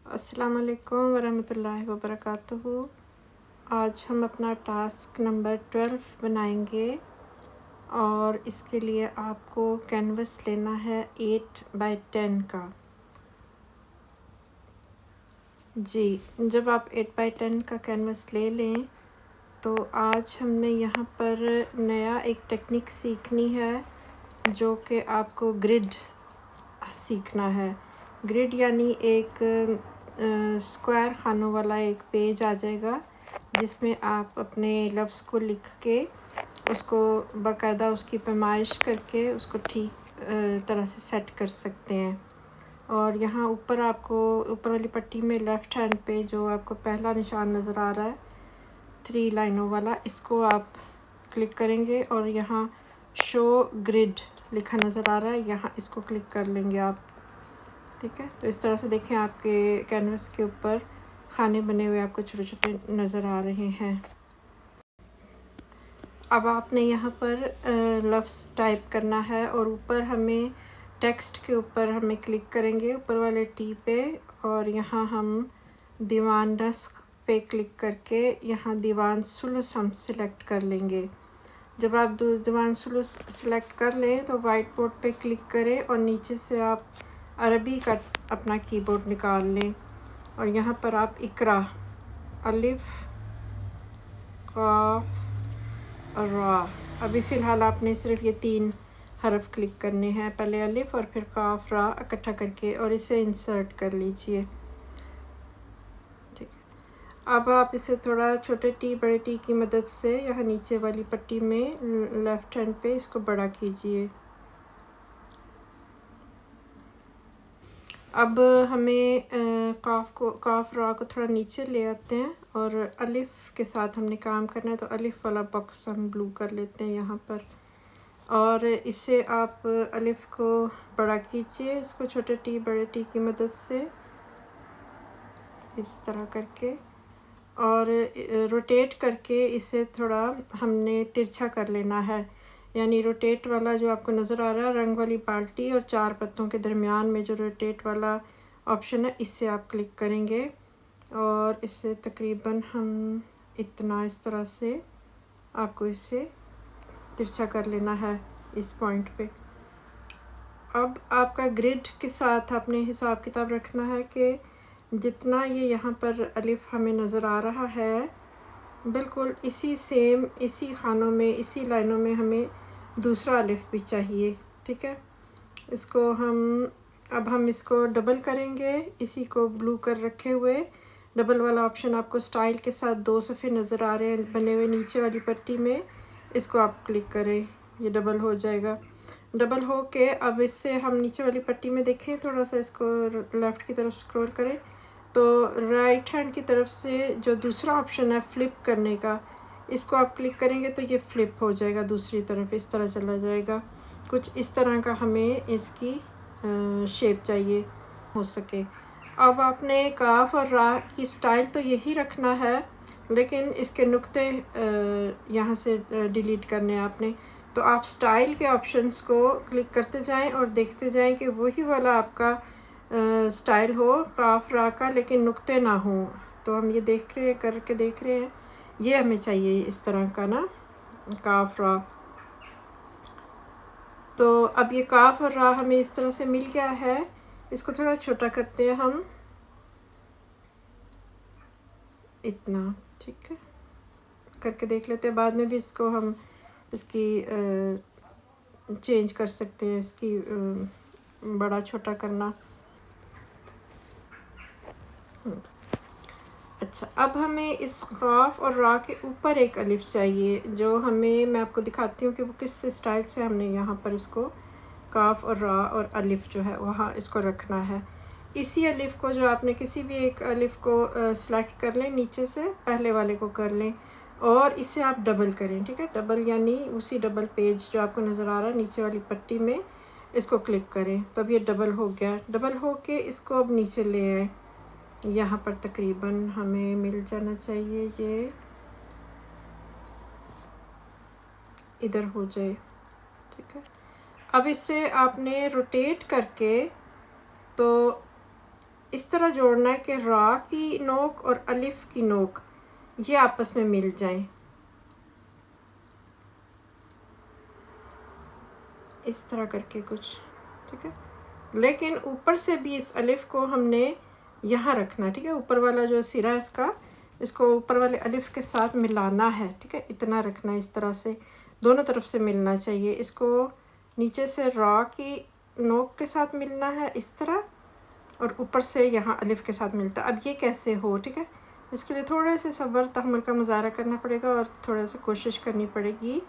अस्सलाम वालेकुम वरहमतुल्लाहि वबरकातुहू। आज हम अपना टास्क नंबर 12 बनाएंगे और इसके लिए आपको कैनवस लेना है 8 बाई 10 का। जी, जब आप 8 बाई 10 का कैनवस ले लें तो आज हमने यहाँ पर नया एक टेक्निक सीखनी है जो कि आपको ग्रिड सीखना है। ग्रिड यानी एक स्क्वायर खानों वाला एक पेज आ जाएगा जिसमें आप अपने लफ्ज़ को लिख के उसको बाकायदा उसकी पैमाइश करके उसको ठीक तरह से सेट कर सकते हैं। और यहाँ ऊपर आपको ऊपर वाली पट्टी में लेफ़्ट हैंड पे जो आपको पहला निशान नज़र आ रहा है 3 लाइनों वाला, इसको आप क्लिक करेंगे और यहाँ शो ग्रिड लिखा नज़र आ रहा है, यहाँ इसको क्लिक कर लेंगे आप। ठीक है, तो इस तरह से देखें आपके कैनवस के ऊपर खाने बने हुए आपको छोटे छोटे नज़र आ रहे हैं। अब आपने यहाँ पर लफ्ज़ टाइप करना है और ऊपर हमें टेक्स्ट के ऊपर हमें क्लिक करेंगे ऊपर वाले टी पे और यहाँ हम दीवान नस्ख पे क्लिक करके यहाँ दीवान सुलुस हम सिलेक्ट कर लेंगे। जब आप दीवान सुलुस सिलेक्ट कर लें तो वाइट बोर्ड पे क्लिक करें और नीचे से आप अरबी का अपना कीबोर्ड निकाल लें और यहाँ पर आप इकरा अलिफ काफ रा, अभी फ़िलहाल आपने सिर्फ ये 3 हरफ क्लिक करने हैं, पहले अलिफ और फिर काफ रा इकट्ठा करके और इसे इंसर्ट कर लीजिए। ठीक है, अब आप इसे थोड़ा छोटे टी बड़े टी की मदद से यहाँ नीचे वाली पट्टी में लेफ़्ट हैंड पे इसको बड़ा कीजिए। अब हमें काफ रा को थोड़ा नीचे ले आते हैं और अलिफ के साथ हमने काम करना है, तो अलिफ वाला बॉक्स हम ब्लू कर लेते हैं यहाँ पर और इससे आप अलिफ को बड़ा कीजिए, इसको छोटे टी बड़े टी की मदद से इस तरह करके और रोटेट करके इसे थोड़ा हमने तिरछा कर लेना है। यानी रोटेट वाला जो आपको नज़र आ रहा है रंग वाली बाल्टी और 4 पत्तों के दरमियान में जो रोटेट वाला ऑप्शन है इससे आप क्लिक करेंगे और इससे तकरीबन हम इतना इस तरह से आपको इसे तिरछा कर लेना है इस पॉइंट पे। अब आपका ग्रिड के साथ आपने हिसाब किताब रखना है कि जितना ये यहाँ पर अलिफ हमें नज़र आ रहा है बिल्कुल इसी सेम इसी खानों में इसी लाइनों में हमें दूसरा अलिफ भी चाहिए। ठीक है, इसको हम इसको डबल करेंगे, इसी को ब्लू कर रखे हुए डबल वाला ऑप्शन आपको स्टाइल के साथ 2 सफ़े नज़र आ रहे हैं बने हुए नीचे वाली पट्टी में, इसको आप क्लिक करें, ये डबल हो जाएगा। डबल हो के अब इससे हम नीचे वाली पट्टी में देखें, थोड़ा सा इसको लेफ़्ट की तरफ स्क्रॉल करें तो राइट हैंड की तरफ से जो दूसरा ऑप्शन है फ्लिप करने का, इसको आप क्लिक करेंगे तो ये फ्लिप हो जाएगा दूसरी तरफ, इस तरह चला जाएगा। कुछ इस तरह का हमें इसकी शेप चाहिए हो सके। अब आपने काफ और रा की स्टाइल तो यही रखना है लेकिन इसके नुक्ते यहाँ से डिलीट करने हैं आपने, तो आप स्टाइल के ऑप्शंस को क्लिक करते जाएं और देखते जाएं कि वही वाला आपका स्टाइल हो काफ रा का लेकिन नुक्ते ना हो। तो हम ये देख रहे हैं करके देख रहे हैं, ये हमें चाहिए इस तरह का ना काफ रा। तो अब ये काफ और रा हमें इस तरह से मिल गया है, इसको थोड़ा छोटा करते हैं हम इतना। ठीक है, करके देख लेते हैं, बाद में भी इसको हम इसकी चेंज कर सकते हैं, इसकी बड़ा छोटा करना। अच्छा, अब हमें इस काफ और रा के ऊपर एक अलिफ चाहिए जो मैं आपको दिखाती हूँ कि वो किस स्टाइल से हमने यहाँ पर इसको काफ और रा और अलिफ जो है वहाँ इसको रखना है। इसी अलिफ को जो आपने किसी भी एक अलिफ को सिलेक्ट कर लें, नीचे से पहले वाले को कर लें और इसे आप डबल करें। ठीक है, डबल यानी उसी डबल पेज जो आपको नज़र आ रहा है नीचे वाली पट्टी में, इसको क्लिक करें तो अब ये डबल हो गया। डबल हो के इसको अब नीचे ले आए, यहाँ पर तकरीबन हमें मिल जाना चाहिए, ये इधर हो जाए। ठीक है, अब इसे आपने रोटेट करके तो इस तरह जोड़ना है कि रा की नोक और अलिफ की नोक ये आपस में मिल जाएं। इस तरह करके कुछ, ठीक है। लेकिन ऊपर से भी इस अलिफ को हमने यहाँ रखना, ठीक है। ऊपर वाला जो सिरा है इसका, इसको ऊपर वाले अलिफ के साथ मिलाना है, ठीक है। इतना रखना है, इस तरह से दोनों तरफ से मिलना चाहिए। इसको नीचे से रा की नोक के साथ मिलना है इस तरह, और ऊपर से यहाँ अलिफ के साथ मिलता है। अब ये कैसे हो, ठीक है। इसके लिए थोड़े से सब्र तहम्मुल का मुजाहरा करना पड़ेगा और थोड़ा सा कोशिश करनी पड़ेगी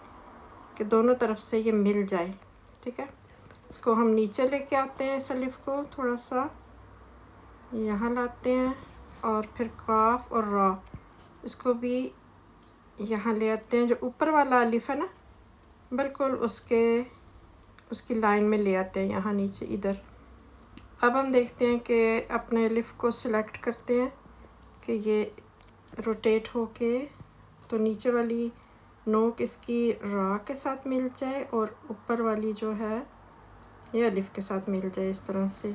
कि दोनों तरफ से ये मिल जाए, ठीक है। इसको हम नीचे लेके आते हैं, इस अलिफ को थोड़ा सा यहाँ लाते हैं, और फिर काफ और रा इसको भी यहाँ ले आते हैं। जो ऊपर वाला अलिफ है ना, बिल्कुल उसकी लाइन में ले आते हैं, यहाँ नीचे इधर। अब हम देखते हैं कि अपने अलिफ को सिलेक्ट करते हैं कि ये रोटेट होके तो नीचे वाली नोक इसकी रा के साथ मिल जाए और ऊपर वाली जो है ये अलिफ के साथ मिल जाए, इस तरह से।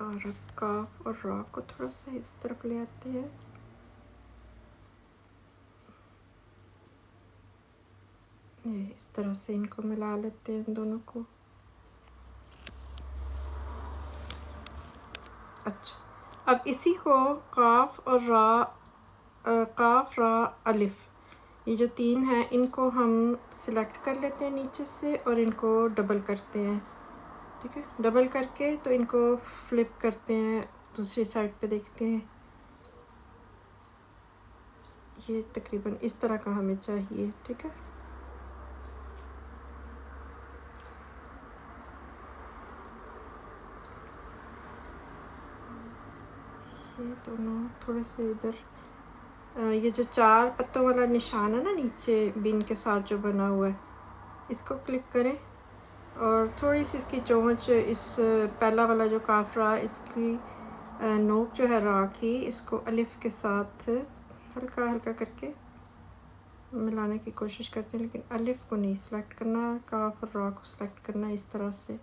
और अब काफ और रा को थोड़ा सा इस तरफ ले आते हैं। ये इस तरह से इनको मिला लेते हैं दोनों को। अच्छा, अब इसी को काफ और काफ रा अलिफ, ये जो तीन हैं इनको हम सिलेक्ट कर लेते हैं नीचे से और इनको डबल करते हैं, ठीक है। डबल करके तो इनको फ्लिप करते हैं, दूसरी साइड पे देखते हैं। ये तकरीबन इस तरह का हमें चाहिए, ठीक है। ये दोनों थोड़े से इधर, ये जो 4 पत्तों वाला निशान है ना नीचे बिन के साथ जो बना हुआ है, इसको क्लिक करें और थोड़ी सी इसकी चोंच, इस पहला वाला जो काफरा इसकी नोक जो है रा की, इसको अलिफ के साथ हल्का हल्का करके मिलाने की कोशिश करते हैं, लेकिन अलिफ को नहीं सिलेक्ट करना, काफ और रा को सिलेक्ट करना। इस तरह से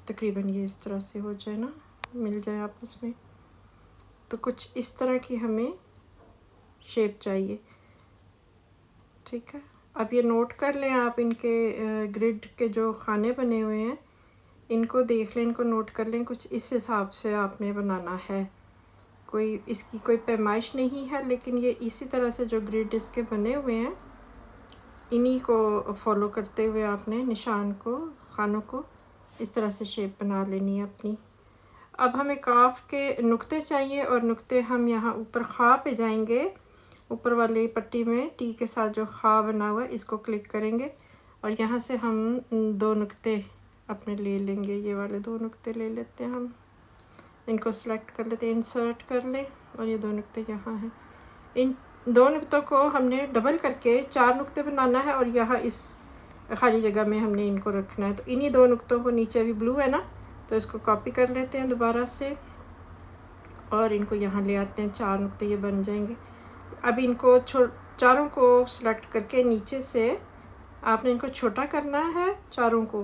तकरीबन ये इस तरह से हो जाए ना, मिल जाए आपस में। तो कुछ इस तरह की हमें शेप चाहिए, ठीक है। अब ये नोट कर लें आप, इनके ग्रिड के जो खाने बने हुए हैं इनको देख लें, इनको नोट कर लें। कुछ इस हिसाब से आपने बनाना है, कोई इसकी कोई पैमाइश नहीं है, लेकिन ये इसी तरह से जो ग्रिड इसके बने हुए हैं इन्हीं को फॉलो करते हुए आपने निशान को, खानों को इस तरह से शेप बना लेनी है अपनी। अब हमें काफ के नुक्ते चाहिए और नुक्ते हम यहाँ ऊपर खा पे जाएंगे, ऊपर वाली पट्टी में टी के साथ जो खा बना हुआ है इसको क्लिक करेंगे और यहाँ से हम 2 नुक्ते अपने ले लेंगे। ये वाले 2 नुक्ते ले लेते हैं हम, इनको सेलेक्ट कर लेते हैं, इंसर्ट कर लें और ये 2 नुक्ते यहाँ हैं। इन 2 नुक्तों को हमने डबल करके 4 नुक्ते बनाना है और यहाँ इस खाली जगह में हमने इनको रखना है। तो इन्हीं 2 नुक्तों को, नीचे अभी ब्लू है ना, तो इसको कॉपी कर लेते हैं दोबारा से और इनको यहाँ ले आते हैं। 4 नुक्ते ये बन जाएंगे। अब इनको चारों को सिलेक्ट करके नीचे से आपने इनको छोटा करना है, चारों को,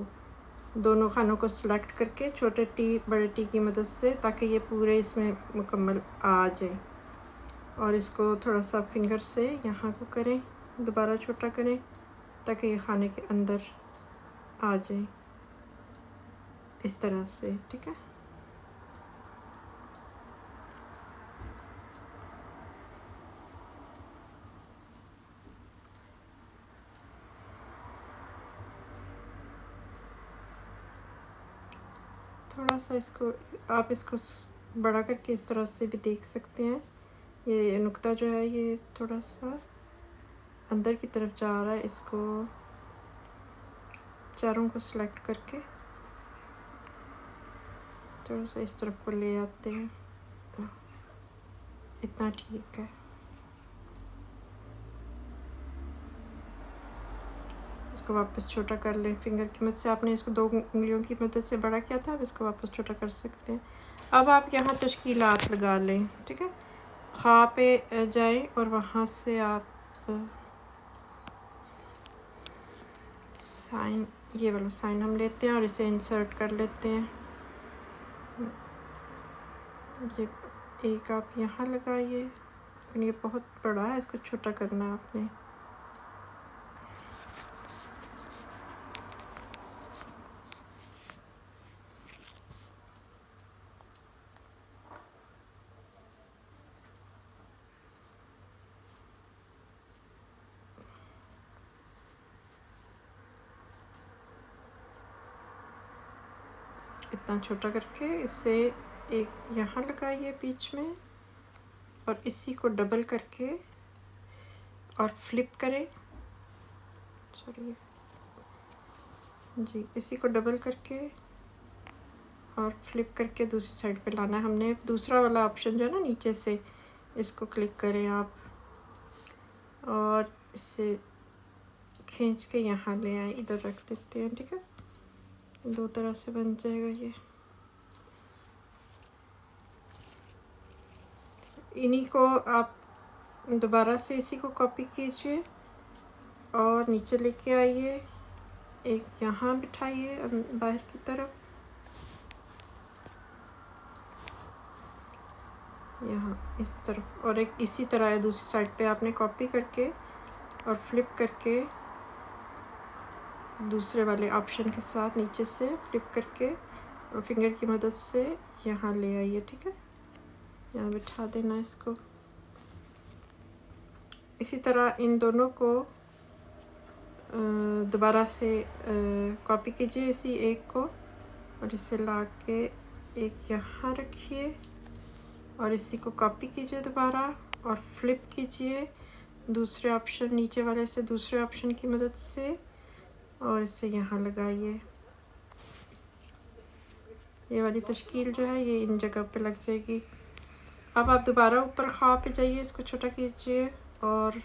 दोनों खानों को सिलेक्ट करके छोटे टी बड़े टी की मदद से, ताकि ये पूरे इसमें मुकम्मल आ जाए। और इसको थोड़ा सा फिंगर से यहाँ को करें, दोबारा छोटा करें ताकि ये खाने के अंदर आ जाए इस तरह से, ठीक है। थोड़ा सा इसको आप इसको बड़ा करके इस तरह से भी देख सकते हैं। ये नुक्ता जो है ये थोड़ा सा अंदर की तरफ जा रहा है, इसको चारों को सिलेक्ट करके थोड़ा सा इस तरफ को ले आते हैं, इतना ठीक है। इसको वापस छोटा कर लें फिंगर की मदद से। आपने इसको 2 उंगलियों की मदद से बड़ा किया था, अब इसको वापस छोटा कर सकते हैं। अब आप यहाँ तश्कीलात लगा लें, ठीक है। खा पे जाएं और वहाँ से आप साइन, ये वाला साइन हम लेते हैं और इसे इंसर्ट कर लेते हैं। ये एक आप यहाँ लगाइए, लेकिन ये बहुत बड़ा है, इसको छोटा करना है आपने। इतना छोटा करके इससे एक यहाँ लगाइए बीच में और इसी को डबल करके और फ्लिप करें, चलिए जी, इसी को डबल करके और फ्लिप करके दूसरी साइड पे लाना है हमने। दूसरा वाला ऑप्शन जो है ना नीचे से, इसको क्लिक करें आप और इसे खींच के यहाँ ले आए, इधर रख देते हैं, ठीक है। 2 तरह से बन जाएगा ये। इन्हीं को आप दोबारा से इसी को कॉपी कीजिए और नीचे लेके आइए, एक यहाँ बिठाइए बाहर की तरफ, यहाँ इस तरफ, और एक इसी तरह है दूसरी साइड पे। आपने कॉपी करके और फ्लिप करके दूसरे वाले ऑप्शन के साथ नीचे से फ्लिप करके और फिंगर की मदद से यहाँ ले आइए, ठीक है। यहाँ बिठा देना इसको। इसी तरह इन दोनों को दोबारा से कॉपी कीजिए इसी एक को और इसे ला के एक यहाँ रखिए और इसी को कॉपी कीजिए दोबारा और फ्लिप कीजिए दूसरे ऑप्शन, नीचे वाले से दूसरे ऑप्शन की मदद से और इसे यहाँ लगाइए। ये वाली तश्कील जो है ये इन जगह पे लग जाएगी। अब आप दोबारा ऊपर खा पे जाइए, इसको छोटा कीजिए और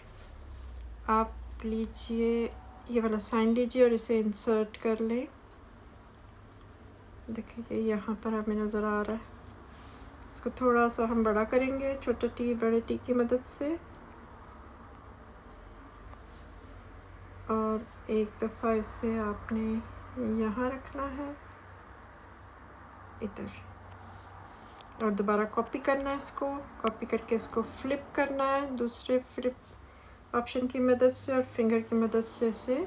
आप लीजिए ये वाला साइन लीजिए और इसे इंसर्ट कर लें। देखिए यहाँ पर हमें नज़र आ रहा है। इसको थोड़ा सा हम बड़ा करेंगे छोटा टी बड़े टी की मदद से और एक दफ़ा इसे आपने यहाँ रखना है इधर और दोबारा कॉपी करना है। इसको कॉपी करके इसको फ्लिप करना है दूसरे फ्लिप ऑप्शन की मदद से और फिंगर की मदद से इसे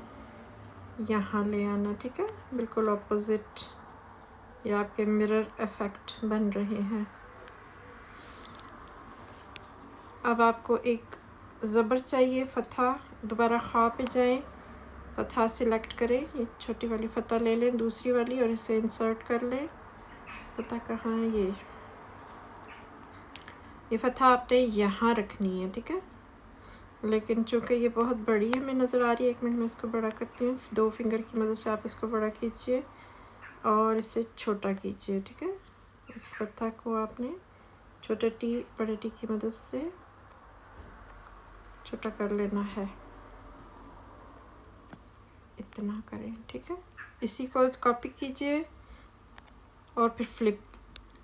यहाँ ले आना, ठीक है। बिल्कुल ऑपोजिट ये आपके मिरर इफ़ेक्ट बन रहे हैं। अब आपको एक ज़बर चाहिए, फ़तहा। दोबारा खा पे जाएं, फ़तहा सिलेक्ट करें, ये छोटी वाली फ़तहा ले लें, दूसरी वाली, और इसे इंसर्ट कर लें। फ़तहा कहाँ है? ये फ़तहा आपने यहाँ रखनी है, ठीक है। लेकिन चूँकि ये बहुत बड़ी हमें नज़र आ रही है, 1 मिनट में इसको बड़ा करती हूँ। 2 फिंगर की मदद से आप इसको बड़ा कीजिए और इसे छोटा कीजिए, ठीक है। इस फ़तहा को आपने छोटे टी बड़े टी की मदद से छोटा कर लेना है, इतना करें, ठीक है। इसी को कॉपी कीजिए और फिर फ्लिप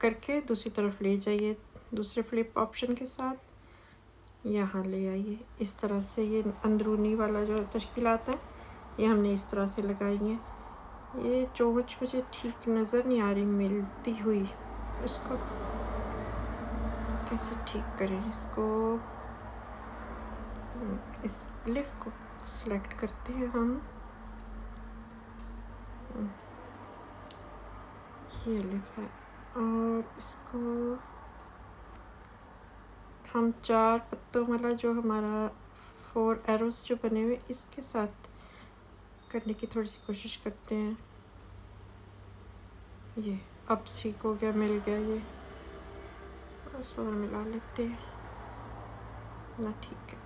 करके दूसरी तरफ ले जाइए, दूसरे फ्लिप ऑप्शन के साथ यहाँ ले आइए। इस तरह से ये अंदरूनी वाला जो तश्कीलात है ये हमने इस तरह से लगाई है। ये चोंच मुझे ठीक नज़र नहीं आ रही मिलती हुई, इसको कैसे ठीक करें? इसको अलिफ को सिलेक्ट करते हैं हम, ये अलिफ है, और इसको हम 4 पत्तों वाला जो हमारा 4 एरोस जो बने हुए इसके साथ करने की थोड़ी सी कोशिश करते हैं। ये अब ठीक हो गया, मिल गया ये, बस और मिला लेते हैं ना, ठीक है।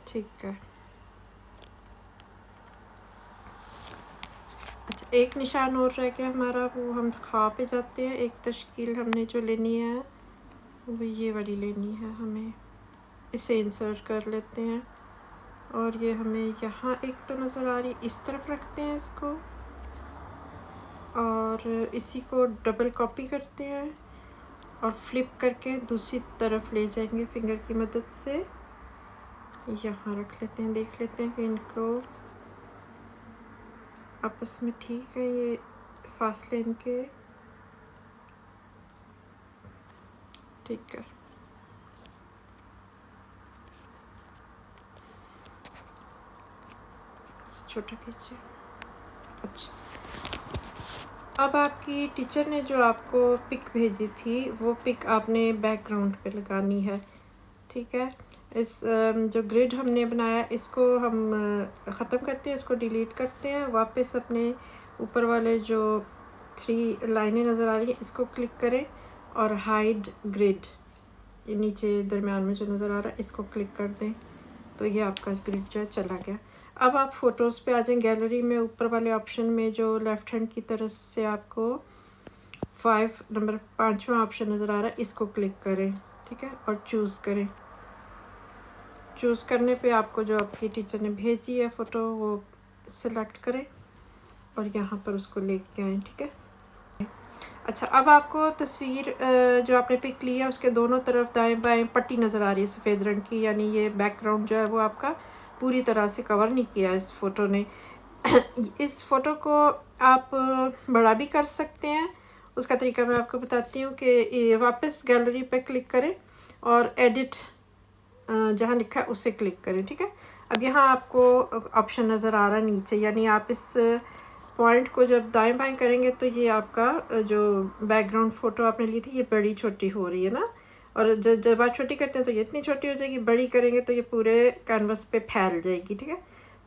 ठीक है, अच्छा एक निशान और रह गया हमारा, वो हम खा पे जाते हैं। एक तश्कील हमने जो लेनी है वो ये वाली लेनी है हमें, इसे इंसर्ट कर लेते हैं, और ये हमें यहाँ एक तो नज़र आ रही, इस तरफ रखते हैं इसको, और इसी को डबल कॉपी करते हैं और फ्लिप करके दूसरी तरफ ले जाएंगे फिंगर की मदद से, यहाँ रख लेते हैं। देख लेते हैं कि इनको आपस में ठीक है ये फासले इनके, ठीक है। छोटा कीजिए। अच्छा, अब आपकी टीचर ने जो आपको पिक भेजी थी वो पिक आपने बैकग्राउंड पे लगानी है, ठीक है। इस जो ग्रिड हमने बनाया इसको हम ख़त्म करते हैं, इसको डिलीट करते हैं। वापस अपने ऊपर वाले जो 3 लाइनें नज़र आ रही हैं इसको क्लिक करें और हाइड ग्रिड, ये नीचे दरम्यान में जो नज़र आ रहा है इसको क्लिक कर दें, तो ये आपका ग्रिड जो है चला गया। अब आप फ़ोटोज़ पे आ जाएं, गैलरी में ऊपर वाले ऑप्शन में जो लेफ़्ट हैंड की तरफ से आपको 5वां ऑप्शन नज़र आ रहा है, इसको क्लिक करें, ठीक है, और चूज़ करें। चूज़ करने पे आपको जो आपकी टीचर ने भेजी है फ़ोटो वो सिलेक्ट करें और यहाँ पर उसको लेके आएँ, ठीक है। अच्छा, अब आपको तस्वीर जो आपने पिक ली है उसके दोनों तरफ दाएं बाएं पट्टी नज़र आ रही है सफ़ेद रंग की, यानी ये बैकग्राउंड जो है वो आपका पूरी तरह से कवर नहीं किया इस फ़ोटो ने। इस फ़ोटो को आप बड़ा भी कर सकते हैं, उसका तरीका मैं आपको बताती हूँ कि वापस गैलरी पे क्लिक करें और एडिट जहाँ लिखा है उसे क्लिक करें, ठीक है। अब यहाँ आपको ऑप्शन नज़र आ रहा है नीचे, यानी आप इस पॉइंट को जब दाएं बाएं करेंगे तो ये आपका जो बैकग्राउंड फ़ोटो आपने ली थी ये बड़ी छोटी हो रही है ना, और जब आप छोटी करते हैं तो ये इतनी छोटी हो जाएगी, बड़ी करेंगे तो ये पूरे कैनवस पे फैल जाएगी, ठीक है।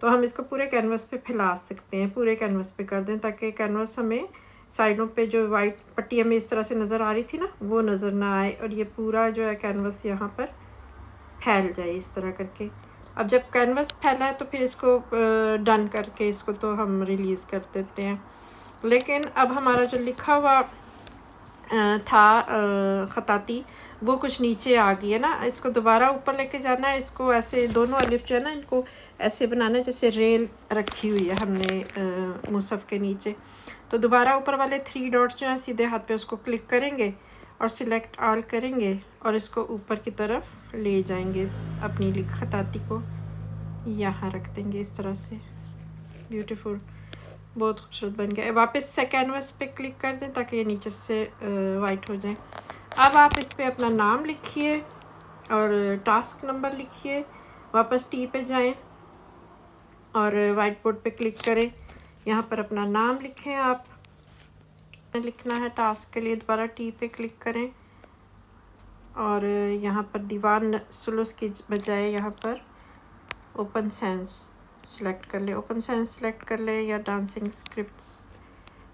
तो हम इसको पूरे कैनवस पे फैला सकते हैं, पूरे कैनवस पे कर दें ताकि कैनवस हमें साइडों पे जो वाइट पट्टी हमें इस तरह से नज़र आ रही थी ना वो नज़र ना आए, और ये पूरा जो है कैनवस यहाँ पर फैल जाए इस तरह करके। अब जब कैनवस फैला है तो फिर इसको डन करके इसको तो हम रिलीज़ कर देते हैं। लेकिन अब हमारा जो लिखा हुआ था ख़ताती वो कुछ नीचे आ गई है ना, इसको दोबारा ऊपर लेके जाना है। इसको ऐसे दोनों अलिफ जो है ना इनको ऐसे बनाना है जैसे रेल रखी हुई है हमने मुसहफ़ के नीचे। तो दोबारा ऊपर वाले 3 डॉट्स जो हैं सीधे हाथ पे उसको क्लिक करेंगे और सिलेक्ट ऑल करेंगे और इसको ऊपर की तरफ ले जाएंगे, अपनी ख़ताती को यहाँ रख देंगे इस तरह से। ब्यूटीफुल, बहुत खूबसूरत बन गया। वापस से कैनवस पे क्लिक कर दें ताकि ये नीचे से वाइट हो जाए। अब आप इस पे अपना नाम लिखिए और टास्क नंबर लिखिए, वापस टी पे जाएं और वाइट बोर्ड पे क्लिक करें, यहाँ पर अपना नाम लिखें। आप लिखना है टास्क के लिए, दोबारा टी पे क्लिक करें और यहाँ पर दीवान सुलूस की बजाय यहाँ पर ओपन सेंस सेलेक्ट कर ले, ओपन सेंस सेलेक्ट कर ले या डांसिंग स्क्रिप्ट्स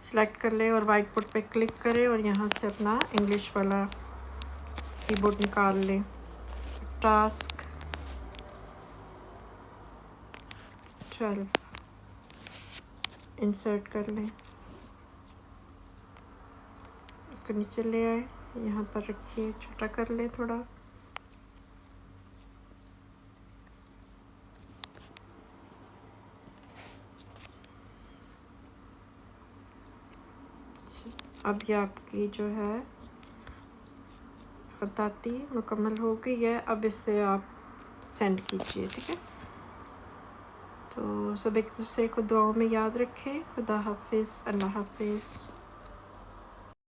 सेलेक्ट कर ले और वाइट बोर्ड पे क्लिक करें और यहाँ से अपना इंग्लिश वाला कीबोर्ड निकाल लें। टास्क 12 इंसर्ट कर लें, इसको नीचे ले आए, यहाँ पर रखिए, छोटा कर लें थोड़ा। अब ये आपकी जो है ख़ताती मुकम्मल हो गई है। अब इससे आप सेंड कीजिए, ठीक है। तो सब एक दूसरे को दुआओं में याद रखें। खुदा हाफिज़, अल्लाह हाफिज़।